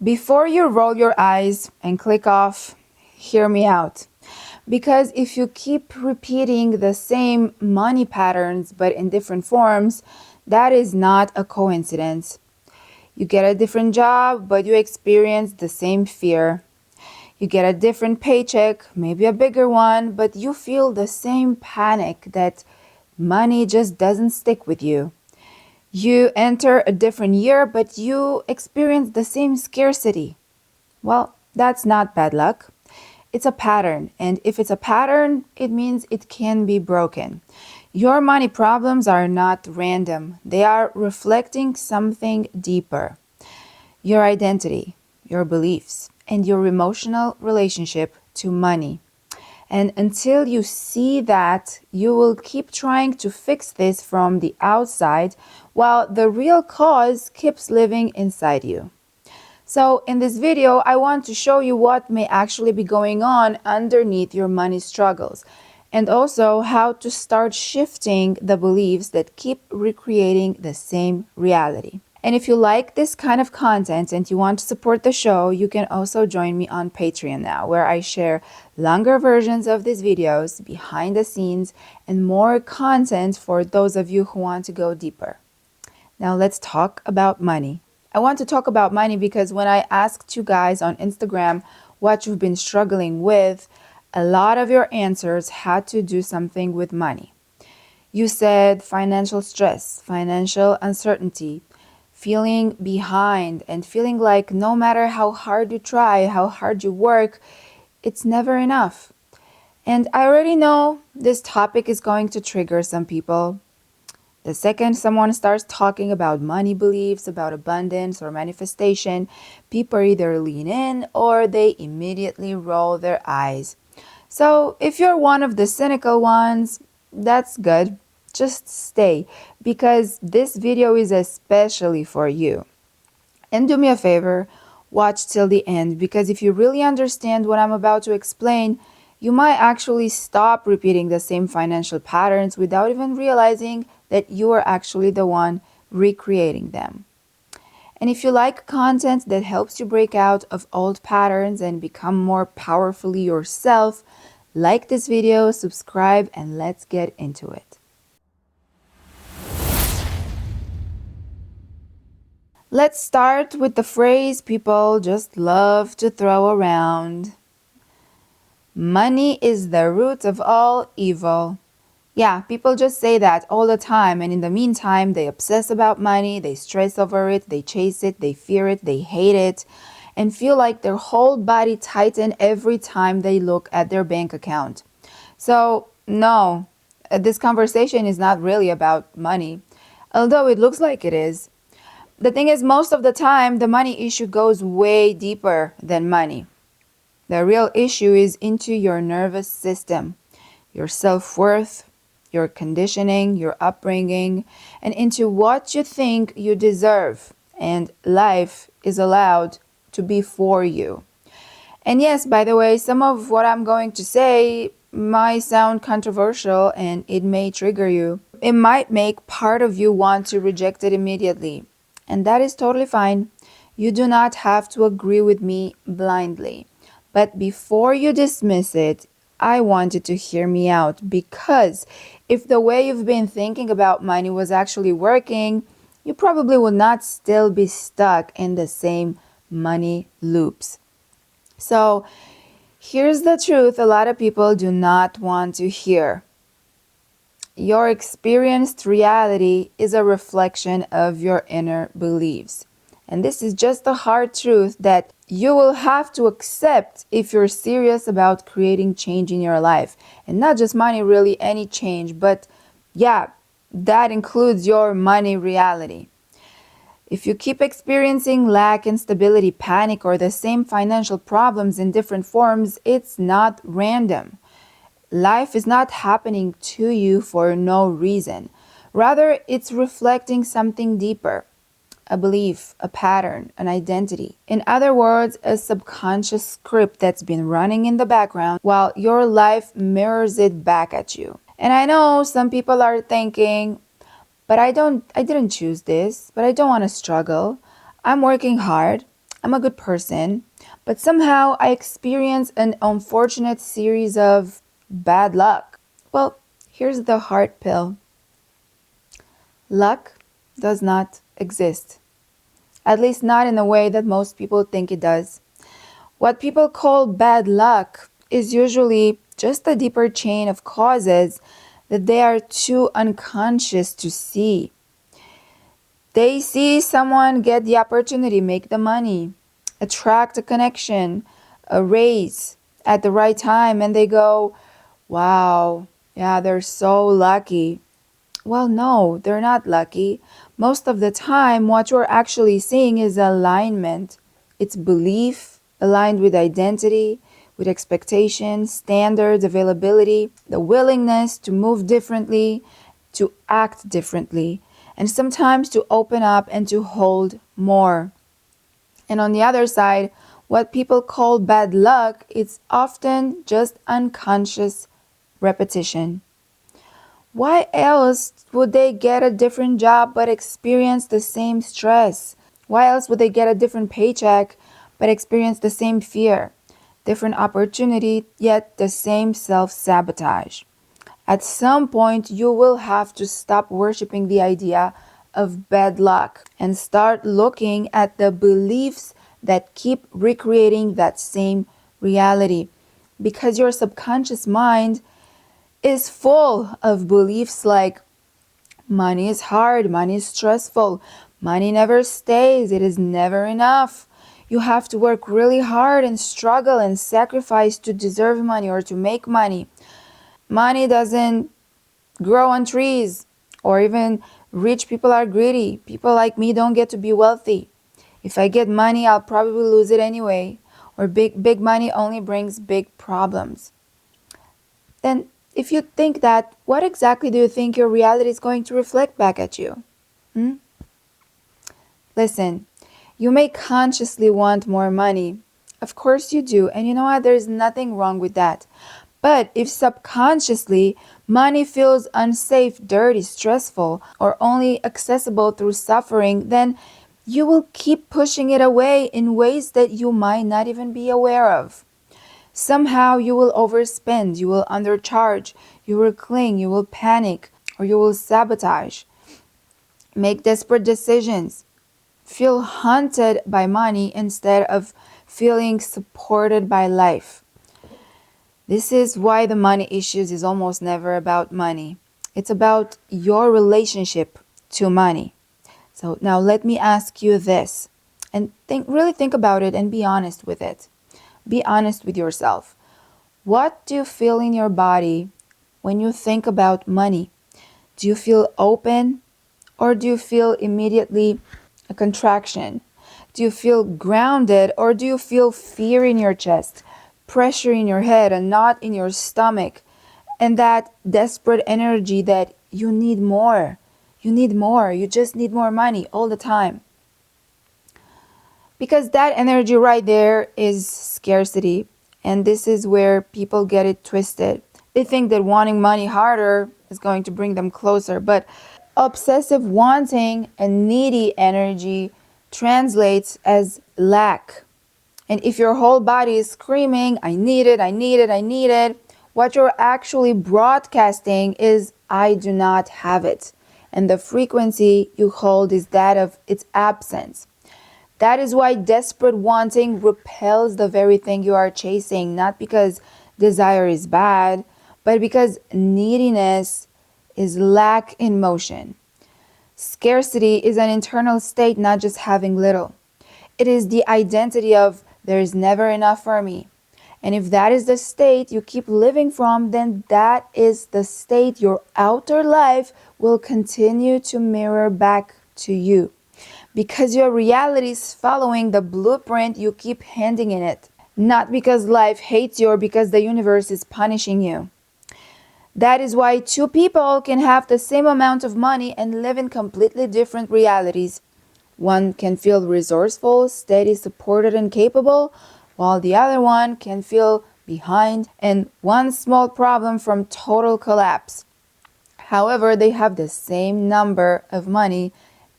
Before you roll your eyes and click off, hear me out. Because if you keep repeating the same money patterns but in different forms, that is not a coincidence. You get a different job, but you experience the same fear. You get a different paycheck, maybe a bigger one, but you feel the same panic that money just doesn't stick with you. You enter a different year, but you experience the same scarcity. Well, that's not bad luck. It's a pattern, and if it's a pattern, it means it can be broken. Your money problems are not random, they are reflecting something deeper: your identity, your beliefs, and your emotional relationship to money. And until you see that, you will keep trying to fix this from the outside while the real cause keeps living inside you. So in this video, I want to show you what may actually be going on underneath your money struggles, and also how to start shifting the beliefs that keep recreating the same reality. And if you like this kind of content and you want to support the show, you can also join me on Patreon now, where I share longer versions of these videos, behind the scenes, and more content for those of you who want to go deeper. Now let's talk about money. I want to talk about money because when I asked you guys on Instagram what you've been struggling with, a lot of your answers had to do something with money. You said financial stress, financial uncertainty, feeling behind, and feeling like no matter how hard you try, how hard you work, it's never enough. And I already know this topic is going to trigger some people. The second someone starts talking about money beliefs, about abundance or manifestation, people either lean in or they immediately roll their eyes. So if you're one of the cynical ones, that's good. Just stay, because this video is especially for you. And do me a favor, watch till the end, because if you really understand what I'm about to explain, you might actually stop repeating the same financial patterns without even realizing that you are actually the one recreating them. And if you like content that helps you break out of old patterns and become more powerfully yourself, like this video, subscribe, and let's get into it. Let's start with the phrase people just love to throw around. Money is the root of all evil. Yeah, people just say that all the time, and in the meantime, they obsess about money, they stress over it, they chase it, they fear it, they hate it, and feel like their whole body tightens every time they look at their bank account. So, no, this conversation is not really about money, although it looks like it is. The thing is, most of the time, the money issue goes way deeper than money. The real issue is into your nervous system, your self-worth, your conditioning, your upbringing, and into what you think you deserve and life is allowed to be for you. And yes, by the way, some of what I'm going to say might sound controversial and it may trigger you. It might make part of you want to reject it immediately. And that is totally fine. You do not have to agree with me blindly. But before you dismiss it, I want you to hear me out, because if the way you've been thinking about money was actually working, you probably would not still be stuck in the same money loops. So here's the truth a lot of people do not want to hear. Your experienced reality is a reflection of your inner beliefs. And this is just the hard truth that you will have to accept if you're serious about creating change in your life. And not just money, really, any change. But yeah, that includes your money reality. If you keep experiencing lack, instability, panic, or the same financial problems in different forms, it's not random. Life is not happening to you for no reason. Rather, it's reflecting something deeper. A belief, a pattern, an identity. In other words, a subconscious script that's been running in the background while your life mirrors it back at you. And I know some people are thinking, but I didn't choose this, but I don't want to struggle. I'm working hard. I'm a good person, but somehow I experience an unfortunate series of bad luck. Well, here's the hard pill. Luck does not exist, at least not in the way that most people think it does. What people call bad luck is usually just a deeper chain of causes that they are too unconscious to see. They see someone get the opportunity, make the money, attract a connection, a raise at the right time, and they go, wow, yeah, they're so lucky. Well, no, they're not lucky. Most of the time, what you're actually seeing is alignment. It's belief aligned with identity, with expectations, standards, availability, the willingness to move differently, to act differently, and sometimes to open up and to hold more. And on the other side, what people call bad luck, it's often just unconscious repetition. Why else would they get a different job but experience the same stress? Why else would they get a different paycheck but experience the same fear? Different opportunity, yet the same self-sabotage. At some point, you will have to stop worshiping the idea of bad luck and start looking at the beliefs that keep recreating that same reality. Because your subconscious mind is full of beliefs like money is hard, money is stressful, money never stays, it is never enough. You have to work really hard and struggle and sacrifice to deserve money or to make money. Money doesn't grow on trees, or even rich people are greedy. People like me don't get to be wealthy. If I get money, I'll probably lose it anyway. Or big money only brings big problems. Then if you think that, what exactly do you think your reality is going to reflect back at you? Hmm? Listen, you may consciously want more money. Of course you do, and you know what? There's nothing wrong with that. But if subconsciously money feels unsafe, dirty, stressful, or only accessible through suffering, then you will keep pushing it away in ways that you might not even be aware of. Somehow you will overspend, you will undercharge, you will cling, you will panic, or you will sabotage, make desperate decisions, feel haunted by money instead of feeling supported by life. This is why the money issues is almost never about money. It's about your relationship to money. So now let me ask you this, and really think about it and be honest with it. Be honest with yourself. What do you feel in your body when you think about money? Do you feel open, or do you feel immediately a contraction? Do you feel grounded, or do you feel fear in your chest, pressure in your head, a knot in your stomach, and that desperate energy that you need more? You need more. You just need more money all the time. Because that energy right there is scarcity. And this is where people get it twisted. They think that wanting money harder is going to bring them closer. But obsessive wanting and needy energy translates as lack. And if your whole body is screaming, I need it, I need it, I need it, what you're actually broadcasting is, I do not have it. And the frequency you hold is that of its absence. That is why desperate wanting repels the very thing you are chasing, not because desire is bad, but because neediness is lack in motion. Scarcity is an internal state, not just having little. It is the identity of there is never enough for me. And if that is the state you keep living from, then that is the state your outer life will continue to mirror back to you. Because your reality is following the blueprint you keep handing in it. Not because life hates you or because the universe is punishing you. That is why two people can have the same amount of money and live in completely different realities. One can feel resourceful, steady, supported, and capable, while the other one can feel behind and one small problem from total collapse. However, they have the same number of money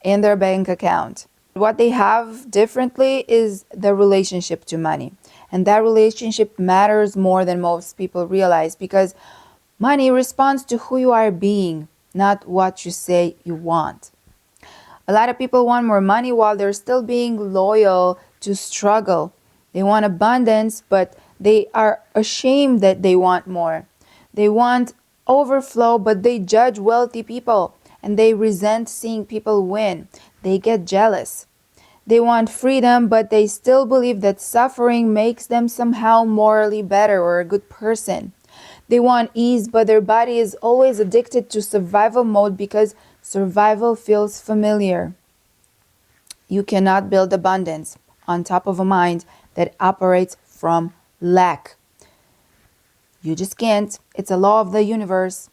in their bank account. What they have differently is the relationship to money. And that relationship matters more than most people realize because money responds to who you are being, not what you say you want. A lot of people want more money while they're still being loyal to struggle. They want abundance, but they are ashamed that they want more. They want overflow, but they judge wealthy people and they resent seeing people win. They get jealous. They want freedom, but they still believe that suffering makes them somehow morally better or a good person. They want ease, but their body is always addicted to survival mode because survival feels familiar. You cannot build abundance on top of a mind that operates from lack. You just can't. It's a law of the universe,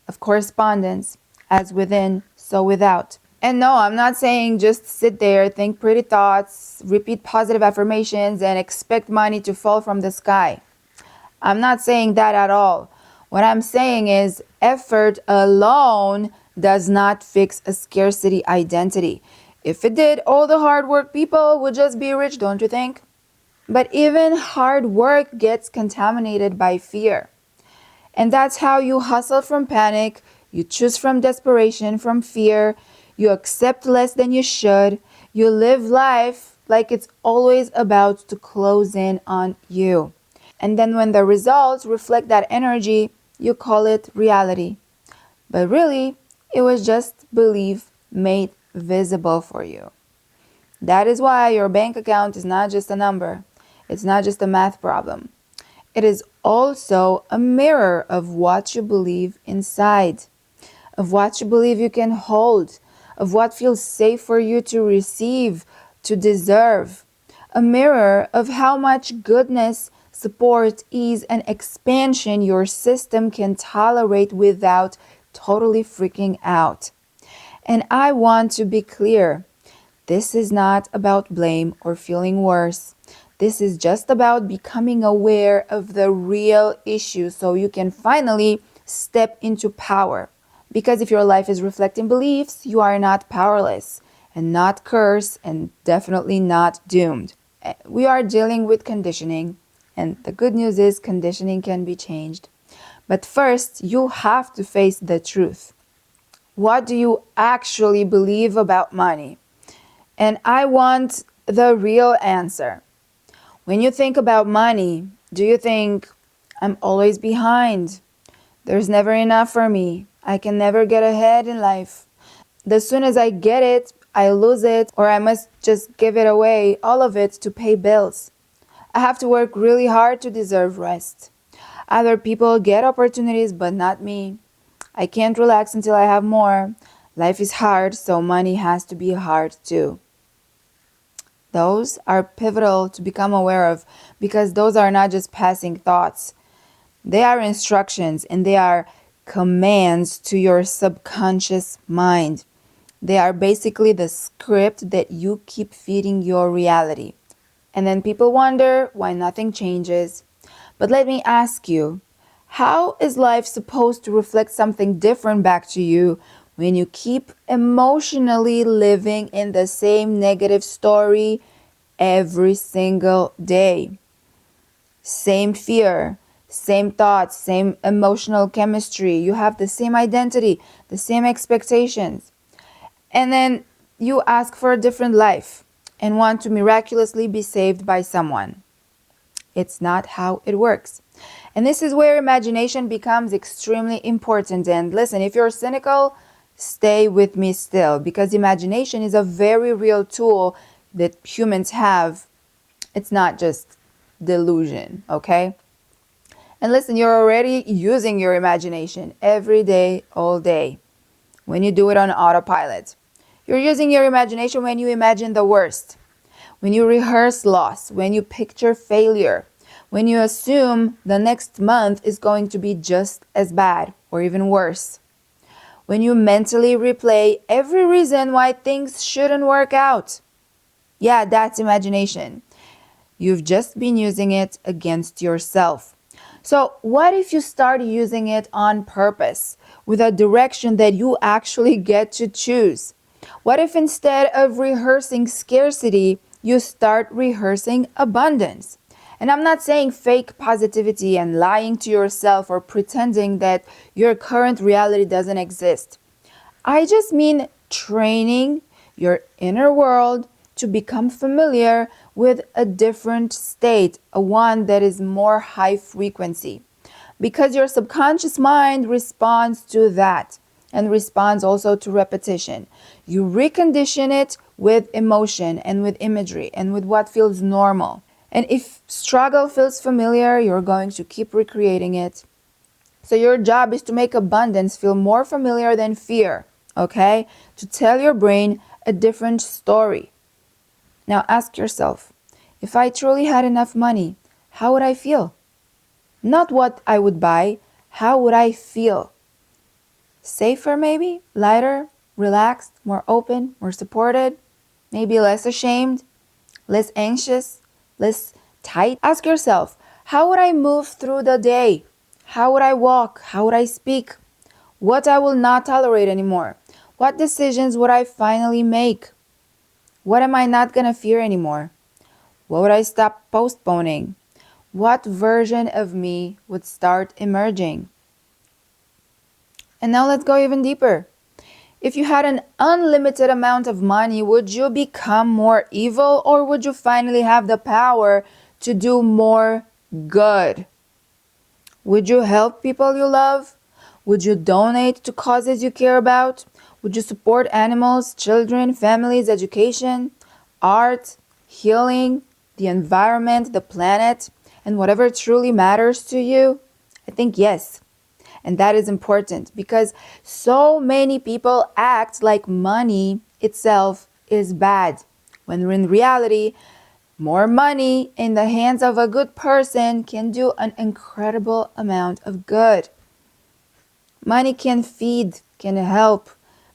of correspondence, as within, so without. And no, I'm not saying just sit there, think pretty thoughts, repeat positive affirmations, and expect money to fall from the sky. I'm not saying that at all. What I'm saying is effort alone does not fix a scarcity identity. If it did, all the hard work people would just be rich, don't you think? But even hard work gets contaminated by fear. And that's how you hustle from panic, you choose from desperation, from fear, you accept less than you should, you live life like it's always about to close in on you. And then when the results reflect that energy, you call it reality. But really, it was just belief made visible for you. That is why your bank account is not just a number. It's not just a math problem. It is also a mirror of what you believe inside, of what you believe you can hold, of what feels safe for you to receive, to deserve. A mirror of how much goodness, support, ease, and expansion your system can tolerate without totally freaking out. And I want to be clear. This is not about blame or feeling worse. This is just about becoming aware of the real issue so you can finally step into power. Because if your life is reflecting beliefs, you are not powerless and not cursed and definitely not doomed. We are dealing with conditioning, and the good news is conditioning can be changed. But first, you have to face the truth. What do you actually believe about money? And I want the real answer. When you think about money, do you think, I'm always behind? There's never enough for me. I can never get ahead in life. As soon as I get it, I lose it, or I must just give it away, all of it, to pay bills. I have to work really hard to deserve rest. Other people get opportunities, but not me. I can't relax until I have more. Life is hard, so money has to be hard too. Those are pivotal to become aware of because those are not just passing thoughts. They are instructions and they are commands to your subconscious mind. They are basically the script that you keep feeding your reality. And then people wonder why nothing changes. But let me ask you, how is life supposed to reflect something different back to you when you keep emotionally living in the same negative story every single day? Same fear, same thoughts, same emotional chemistry. You have the same identity, the same expectations. And then you ask for a different life and want to miraculously be saved by someone. It's not how it works. And this is where imagination becomes extremely important. And listen, if you're cynical, stay with me still, because imagination is a very real tool that humans have. It's not just delusion, okay? And listen, you're already using your imagination every day, all day, when you do it on autopilot. You're using your imagination when you imagine the worst, when you rehearse loss, when you picture failure, when you assume the next month is going to be just as bad or even worse, when you mentally replay every reason why things shouldn't work out. Yeah, that's imagination. You've just been using it against yourself. So what if you start using it on purpose with a direction that you actually get to choose? What if instead of rehearsing scarcity, you start rehearsing abundance? And I'm not saying fake positivity and lying to yourself or pretending that your current reality doesn't exist. I just mean training your inner world to become familiar with a different state, a one that is more high frequency. Because your subconscious mind responds to that and responds also to repetition. You recondition it with emotion and with imagery and with what feels normal. And if struggle feels familiar, you're going to keep recreating it. So your job is to make abundance feel more familiar than fear, okay? To tell your brain a different story. Now ask yourself, if I truly had enough money, how would I feel? Not what I would buy, how would I feel? Safer maybe? Lighter? Relaxed? More open? More supported? Maybe less ashamed? Less anxious? Less tight? Ask yourself, how would I move through the day? How would I walk? How would I speak? What I will not tolerate anymore? What decisions would I finally make? What am I not gonna fear anymore? What would I stop postponing? What version of me would start emerging? And now let's go even deeper. If you had an unlimited amount of money, would you become more evil or would you finally have the power to do more good? Would you help people you love? Would you donate to causes you care about? Would you support animals, children, families, education, art, healing, the environment, the planet, and whatever truly matters to you? I think yes. And that is important because so many people act like money itself is bad, when in reality, more money in the hands of a good person can do an incredible amount of good. Money can feed, can help,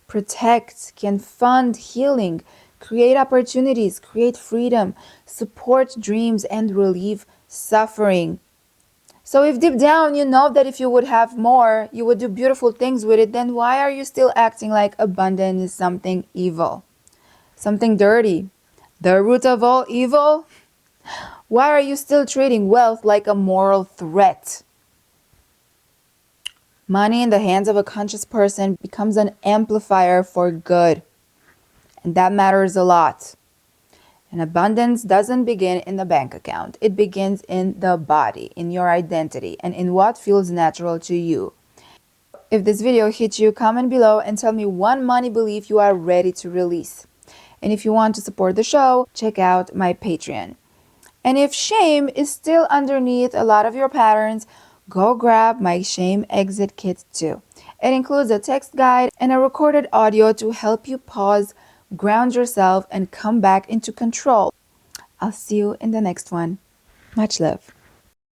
protect, can fund healing, create opportunities, create freedom, support dreams, and relieve suffering. So if deep down you know that if you would have more, you would do beautiful things with it, then why are you still acting like abundance is something evil, something dirty, the root of all evil? Why are you still treating wealth like a moral threat? Money in the hands of a conscious person becomes an amplifier for good, and that matters a lot. And abundance doesn't begin in the bank account. It begins in the body, in your identity, and in what feels natural to you. If this video hit you, comment below and tell me one money belief you are ready to release. And if you want to support the show, check out my Patreon. And if shame is still underneath a lot of your patterns, go grab my Shame Exit Kit too. It includes a text guide and a recorded audio to help you pause, ground yourself, and come back into control. I'll see you in the next one. Much love.